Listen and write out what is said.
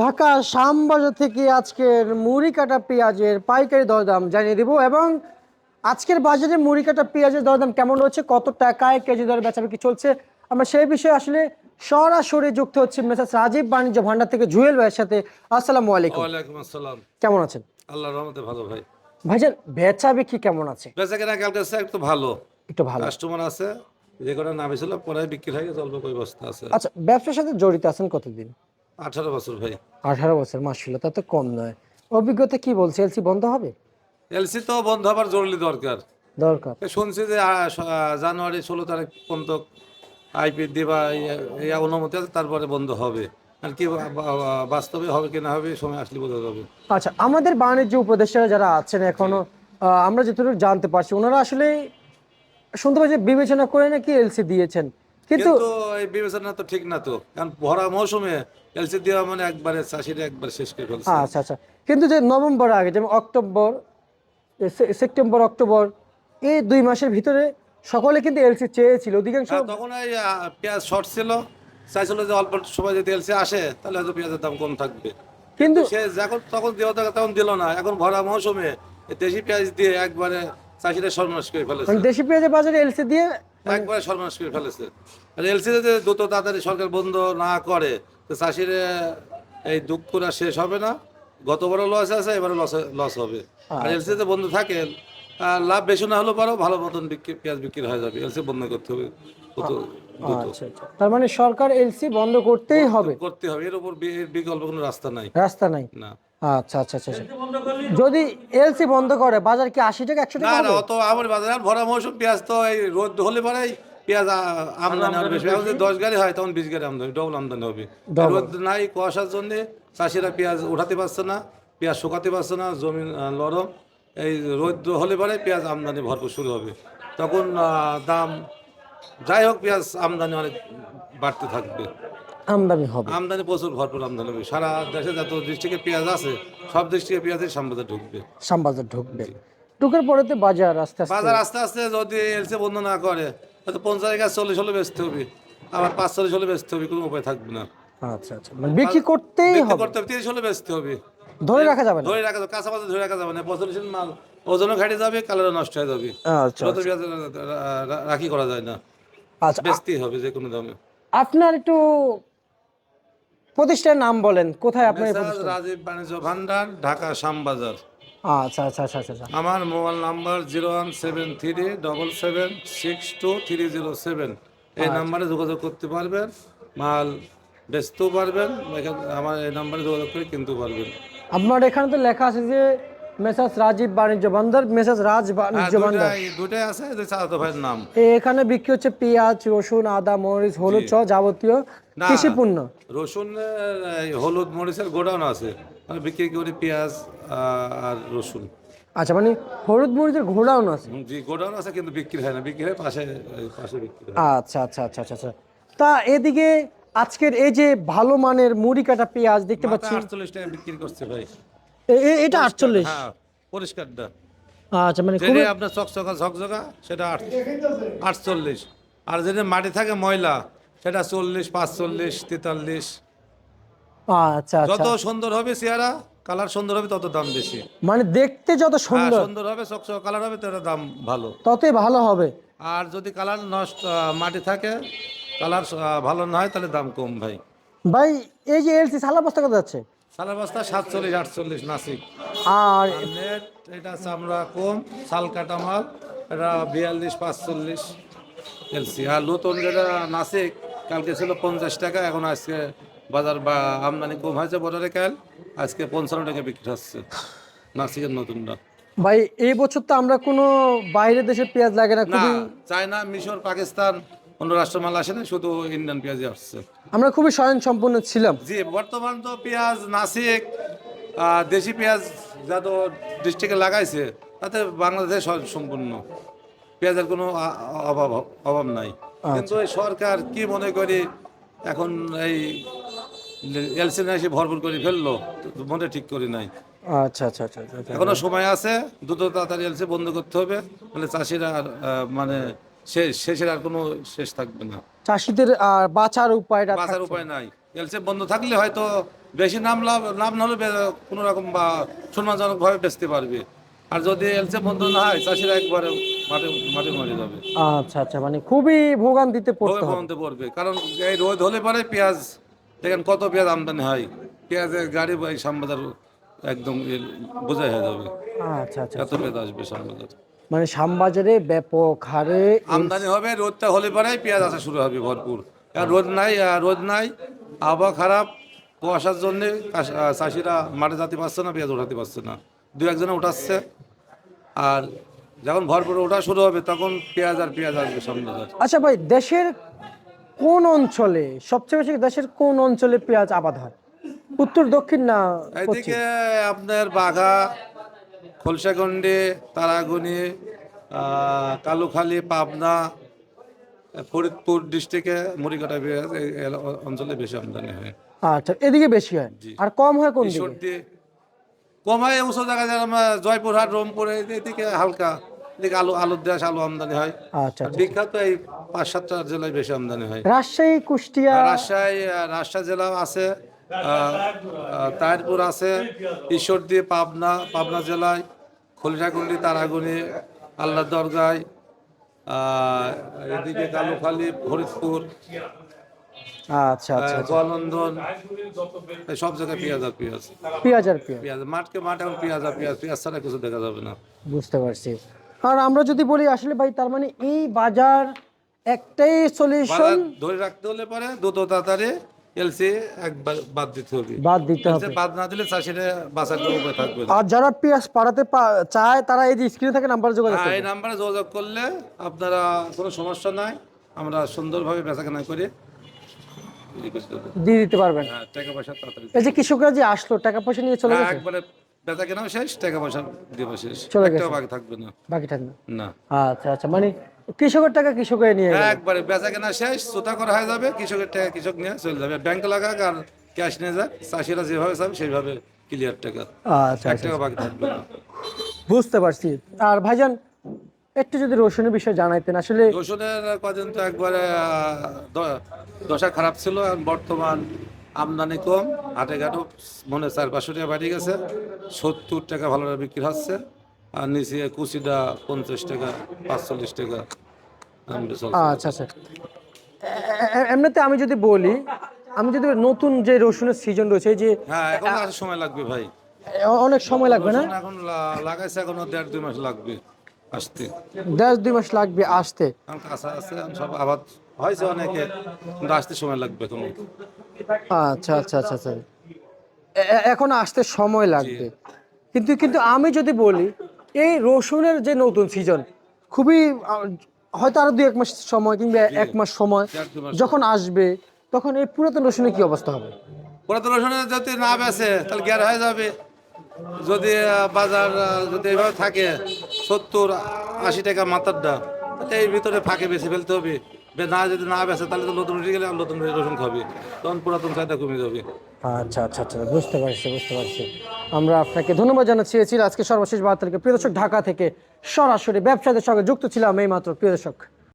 ঢাকা শ্যামবাজার থেকে আজকের মুড়ি কাটা পেঁয়াজের পাইকারি দরদাম জানিয়ে দিব এবং আজকের বাজারে মুড়ি কাটা পেঁয়াজের দরদাম কেমন রয়েছে, কত টাকায় কেজি দরে বেচাবিক্রি চলছে, আমরা সেই বিষয়ে আসলে সরাসরি যুক্ত হচ্ছে মেসার্স রাজীব বাণিজ্য ভান্ডার থেকে জুয়েল ভাইয়ের সাথে। আসসালামু আলাইকুম। ওয়ালাইকুম আসসালাম। কেমন আছেন আল্লাহর রহমতে ভালো ভাই। ভাইজান? বেচা বিক্রি কেমন আছে? বেচাকেনা কালকে একটু ভালো, একটু ভালো। কাস্টমার আছে, যে কটা না বেছিল পরে বিক্রি হয়ে গেছে, অল্প কই বস্তা আছে। আচ্ছা, ব্যবসার সাথে জড়িত আছেন কতদিন? 18 বছর ভাই। 18 বছর, মাশাআল্লাহ, তা তো কম নয়। অভিজ্ঞতা কি বলছে, এলসি বন্ধ হবে? এলসি তো বন্ধ হবার জরুরি দরকার। দরকার। শুনছি যে জানুয়ারি 16 তারিখ পর্যন্ত আইপি দিবা এই অনুমতি আছে, তারপরে বন্ধ হবে। আর কি বাস্তবে হবে কি না হবে সময় আসলে বোঝা যাবে। আচ্ছা, আমাদের বাণিজ্য উপদেষ্টারা যারা আছেন এখনো, আমরা যতটুকু জানতে পারছি ওনারা আসলে শুনতে পাচ্ছি বিবেচনা করে নাকি এলসি দিয়েছেন, কিন্তু কিন্তু এই বিবেচনা তো ঠিক না তো, কারণ ভরা মৌসুমে এলসি দেওয়া মানে একবারে চাষিরা একবার শেষ করে ফেলছে। আচ্ছা আচ্ছা, কিন্তু যে নভেম্বর আগে, যেমন অক্টোবর, সেপ্টেম্বর, অক্টোবর, এই 2 মাসের ভিতরে সকলে কিন্তু এলসি চেয়েছিল অধিকাংশ। হ্যাঁ, তখন এই পেঁয়াজ শর্ট ছিল, চাইছিল যে অল্প সময় যদি এলসি আসে তাহলে হয়তো পেঁয়াজের দাম কম থাকবে। কিন্তু সে যখন তখন দেওয়া থাকে তখন দিল না, এখন ভরা মৌসুমে এই দেশি পেঁয়াজ দিয়ে একবারে চাষিরা সর্বনাশ করে ফেলেছে। মানে দেশি পেঁয়াজের বাজারে এলসি দিয়ে একবারে সর্বনাশ করে ফেলেছে। আর এলসি যদি দ্রুত তাড়াতাড়ি সরকার বন্ধ না করে তো চাষিরা এই দুঃখটা শেষ হবে না। গতবারও লস আছে, এবারও লস হবে। আর এলসি যদি বন্ধ থাকে লাভ বেশি না হলেও পারো ভালো মতন পেঁয়াজ বিক্রি হয়ে যাবে। এলসি বন্ধ করতে হবে কত দ্রুত। আচ্ছা আচ্ছা, তার মানে সরকার এলসি বন্ধ করতেই হবে? করতে হবে, এর উপর বিকল্প কোনো রাস্তা নাই। রাস্তা নাই? না আচ্ছা আচ্ছা আচ্ছা আচ্ছা। যদি এলসি বন্ধ করে বাজার কি 80 টাকা 100 না টাকা না, হবে? অত আমার বাজার আর ভরা মৌসুম পেঁয়াজ তো এই রোদ হলে পরে পেঁয়াজ আমদানি হবে বেশি। এখন যদি 10 গাড়ি হয় তখন 20 গাড়ি আমদানি, ডবল আমদানি হবে। রোদ নাই, কুয়াশার জন্য চাষিরা পেঁয়াজ উঠাতে পারছে না, পেঁয়াজ শুকাতে পারছে না, জমি নরম। এই রোদ হলে পরে পেঁয়াজ আমদানি ভরপুর শুরু হবে, তখন দাম যাই হোক পেঁয়াজ আমদানি অনেক বাড়তে থাকবে। আমদানি হবে। আমদানি প্রচুর ভরপুর আমদানি হবে, সারা দেশে যত ডিস্ট্রিক্টে পেঁয়াজ আছে সব ডিস্ট্রিক্টে পেঁয়াজের সাম্বাজার ঢুকবে। শ্যামবাজার ঢুকবে। ঢুকার পরে তো বাজার আস্তে আস্তে। বাজার আস্তে আস্তে যদি এলসি বন্ধ না করে হয়তো 50 40 হলে বেচতে হবে, আবার 45 হলে বেচতে হবে, কোনো উপায় থাকবে না। আচ্ছা আচ্ছা, মানে বিক্রি করতেই বিক্রি হবে, করতে হবে, 30 হলে বেচতে হবে। ধরে রাখা যাবে না। ধরে রাখা যাবে, কাঁচা বাজার ধরে রাখা যাবে না। পচনশীল মাল ওজনও ঘাটে যাবে, কালারও নষ্ট হয়ে যাবে। আচ্ছা যত আচ্ছা পেঁয়াজ রাখি করা যায় না, আচ্ছা। বেচতেই হবে যে কোনো দামে। আপনার একটু প্রতিষ্ঠানের নাম বলেন, কোথায় আপনার এই মেসার্স প্রতিষ্ঠান? রাজীব বাণিজ্য ভান্ডার, ঢাকা শ্যামবাজার। আচ্ছা আচ্ছা আচ্ছা আচ্ছা আচ্ছা। আমার মোবাইল নাম্বার 01737762307। এই নাম্বারে যোগাযোগ করতে পারবেন, মাল বেচতেও পারবেন, আমার এই নাম্বারে যোগাযোগ করে কিনতেও পারবেন। আপনার এখানে তো লেখা আছে যে মেসার্স রাজীব বাণিজ্য ভান্ডার, মেসার্স রাজ হ্যাঁ, বাণিজ্য ভান্ডার। দুটাই আছে, যে চাচাতো ভাইয়ের নাম। এখানে বিক্রি হচ্ছে পেঁয়াজ, রসুন, আদা, মরিচ, হলুদ সহ যাবতীয় না, কৃষি পণ্য। রসুন হলুদ মরিচের গোডাউন আছে, আমি বিক্রি করি পেঁয়াজ আর রসুন। আচ্ছা, মানে হলুদ মরিচের ঘোড়াও আছে? জি, গোডাউন আছে কিন্তু বিক্রি হয় না, বিক্রি হয় পাশে, পাশে বিক্রি হয়। আচ্ছা আচ্ছা আচ্ছা আচ্ছা আচ্ছা। তা এদিকে আজকের এই যে ভালো মানের মুড়ি কাটা পেঁয়াজ দেখতে পাচ্ছি, 48 টাকা বিক্রি করছে ভাই। এটা 48? হ্যাঁ, পরিষ্কারটা আচ্ছা, মানে যেটা খুবই আপনার চকচকা ঝকঝকা সেটা 48। আর যেটা মাটি থাকে ময়লা সেটা 40, 45, 43। আচ্ছা যত আচ্ছা, সুন্দর হবে চেহারা, কালার সুন্দর হবে, তত দাম বেশি। মানে দেখতে যত হ্যাঁ, সুন্দর সুন্দর হবে, চকচকা কালার হবে, তত দাম ভালো। ততই ভালো হবে। আর যদি কালার নষ্ট, মাটি থাকে, কালার ভালো না হয়, তাহলে দাম কম ভাই। ভাই, এই যে এলসি সালা বস্তা কত যাচ্ছে? সালার বস্তা 47, 48 নাসিক। আর আর নেট এটা চামড়া কম, শাল কাটা মাল, এটা 42, 45 এলসি। আর নতুন যেটা নাসিক কালকে ছিল 50 টাকা, এখন আজকে বাজার বা আমদানি কম হয়েছে বর্ডারে, কাল আজকে 55 টাকা বিক্রি হচ্ছে নাসিকের নতুনটা। ভাই, এই বছর তো আমরা কোনো বাইরের দেশের পেঁয়াজ লাগে না, না, খুবই চায়না, মিশর, পাকিস্তান অন্য রাষ্ট্র মাল আসে না, শুধু ইন্ডিয়ান পেঁয়াজই আসছে। আমরা খুবই স্বয়ং সম্পূর্ণ ছিলাম। জি, বর্তমান তো পেঁয়াজ নাসিক দেশি পেঁয়াজ যত ডিস্ট্রিক্টে লাগাইছে তাতে বাংলাদেশে সম্পূর্ণ পেঁয়াজের কোনো অভাব অভাব নাই। কিন্তু এই সরকার কি মনে করি এখন এই এলসি এসে ভরপুর করে ফেললো, তো মনে ঠিক করি নাই। আচ্ছা আচ্ছা আচ্ছা আচ্ছা আচ্ছা। এখনো সময় আছে, দ্রুত তাড়াতাড়ি এলসি বন্ধ করতে হবে, মানে চাষিরা আর মানে শেষের আর কোনো শেষ থাকবে না, চাষিদের আর বাঁচার উপায়টা বাঁচার থাকছে উপায় নাই। এলসি বন্ধ থাকলে হয়তো বেশি নাম না হলে কোনো রকম বা সম্মানজনকভাবে বেচতে পারবে। আর যদি এলসে বন্ধ না হয় চাষিরা একবারে মাঠে মাঠে মরে যাবে, আচ্ছা আচ্ছা, মানে খুবই ভোগান্তিতে পড়তে হবে। বলতে পড়বে। কারণ এই রোদ হলে পরে পেঁয়াজ, দেখেন কত পেঁয়াজ আমদানি হয়, পেঁয়াজের গাড়ি বা এই শ্যামবাজার একদম বোঝাই হয়ে যাবে, আচ্ছা আচ্ছা এত পেঁয়াজ আসবে শ্যামবাজার। মানে শ্যামবাজারে ব্যাপক হারে আমদানি হবে, রোদটা হলে পরেই পেঁয়াজ আসা শুরু হবে ভরপুর। আর রোদ নাই, আবহাওয়া খারাপ, কুয়াশার জন্য চাষিরা মাঠে যেতে পারছে না, পেঁয়াজ উঠাতে পারছে না। দু একজনে উঠাচ্ছে, আর যখন ভরপুর ওঠা শুরু হবে তখন পেঁয়াজ আর পেঁয়াজ আসবে শ্যামবাজার। আচ্ছা ভাই, দেশের কোন অঞ্চলে সবচেয়ে বেশি, দেশের কোন অঞ্চলে পেঁয়াজ আবাদ হয়? উত্তর, দক্ষিণ না পশ্চিম? এইদিকে আপনার বাঘা, খোলসাগন্ডি, তারাগনি, কালুখালী, পাবনা, ফরিদপুর ডিস্ট্রিক্টে মুড়িকাটা পেঁয়াজ এই অঞ্চলে বেশি আমদানি হয়। আচ্ছা, এদিকে বেশি হয়, জি। আর কম হয় কোন দিকে? ঈশ্বর দিয়ে কমায় উঁচু জায়গায়, যেমন জয়পুরহাট, রংপুরে, এদিকে হালকা, এদিকে আলুর দেশ আলু আমদানি হয়। আচ্ছা আর আচ্ছা। বিখ্যাত এই 5-7টা জেলায় বেশি আমদানি হয়। রাজশাহী, কুষ্টিয়া? আর রাজশাহী জেলা আছে, তাহিরপুর আছে, ঈশ্বরদী, পাবনা জেলায়, খলিশাকুন্ডি, তারাগুনি, আল্লাহ দরগায়, এদিকে কালুখালী, ফরিদপুর, আচ্ছা আচ্ছা আচ্ছা। গোয়ালন্দন, এই সব জায়গায় পেঁয়াজ আর পেঁয়াজ, পেঁয়াজ আর পেঁয়াজ, পেঁয়াজ মাঠ এখন পেঁয়াজ আর পেঁয়াজ, পেঁয়াজ ছাড়া কিছু দেখা যাবে না। বুঝতে পারছি। আর আমরা যদি বলি আসলে ভাই, তার মানে এই বাজার একটাই সলিউশন, বাজার ধরে রাখতে হলে পরে দ্রুত তাড়াতাড়ি এলসি একবার বাদ দিতে হবে। বাদ দিতে এলসি হবে। বাদ না দিলে চাষিরা বাঁচার কোনো উপায় থাকবে না। আর যারা পেঁয়াজ পাড়াতে চায় তারা এই যে স্ক্রিনে থেকে নাম্বার যোগাযোগ হ্যাঁ, এই করবে। নাম্বারে যোগাযোগ করলে আপনারা কোনো সমস্যা নাই, আমরা সুন্দরভাবে বেচাকেনা করে দিয়ে দিতে পারবেন। হ্যাঁ, টাকা পয়সা তাড়াতাড়ি এই যে কৃষকরা যে আসলো, টাকা পয়সা নিয়ে চলে হ্যাঁ, গেছে? একবারে বেচাকেনাও শেষ, টাকা পয়সা দেওয়া শেষ, চলে একটাও গেছে। বাকি থাকবে না। বাকি থাকবে না, আচ্ছা আচ্ছা, মানে কৃষকের টাকা কৃষকের নিয়ে গেল। একবারে বেচাকেনা শেষ, সুতা করা হয়ে যাবে, কৃষকের টাকা কৃষক নিয়ে চলে যাবে, ব্যাংকে লাগাক আর ক্যাশ নিয়ে যাক, চাষিরা যেভাবে চাবে সেইভাবে ক্লিয়ার টাকা, আচ্ছা এক আচ্ছা, টাকা বাকি থাকবে না। বুঝতে পারছি। আর ভাইজান, একটু যদি রসুনের বিষয়ে জানাইতেন আসলে। রসুনের কদিন তো একবারে দশা খারাপ ছিল, এখন বর্তমান আমদানি কম, হাটে ঘাটও মনে 400-500 টাকা বাড়ি গেছে, 70 টাকা ভালো বিক্রি হচ্ছে, আর নিচে কুচিটা 50 টাকা, 45 টাকা দামটা চলছে। আচ্ছা আচ্ছা, এমনিতে আমি যদি বলি, আমি যদি নতুন যে রসুনের সিজন রয়েছে, এই যে হ্যাঁ, এখন আসার সময় লাগবে ভাই, অনেক সময় লাগবে না? রসুন এখন লাগাইছে, এখনো 1.5-2 মাস লাগবে আসতে, 1.5-2 মাস লাগবে আসতে। এখন কাঁচা আছে, এখন সব আবাদ হয়েছে অনেকে, কিন্তু আসতে সময় লাগবে এখন। আচ্ছা আচ্ছা আচ্ছা আচ্ছা, এখন আসতে সময় লাগবে। কিন্তু কিন্তু আমি যদি বলি, এই রসুনের যে নতুন সিজন খুবই হয়তো আরো 2-1 মাস সময়, কিংবা 1 মাস সময় 1-2 মাস যখন আসবে, তখন এই পুরাতন রসুনের কি অবস্থা হবে? পুরাতন রসুনের যদি না বেচে তাহলে গ্যার হয়ে যাবে। যদি বাজার যদি এভাবে থাকে 70-80 টাকা মাথার দাম, তাহলে এর ভিতরে ফাঁকে বেছে ফেলতে হবে। যদি না বেচে তাহলে তো নতুন উঠে গেলে আর নতুন রসুন খাবে, তখন পুরাতন চাহিদা কমে যাবে। আচ্ছা আচ্ছা আচ্ছা, বুঝতে পারছি বুঝতে পারছি। আমরা আপনাকে ধন্যবাদ জানাচ্ছি। আজকে সর্বশেষ 72 তারিখে প্রিয় দর্শক, ঢাকা থেকে সরাসরি ব্যবসায়ীদের সঙ্গে যুক্ত ছিলাম এই মাত্র। প্রিয় দর্শক,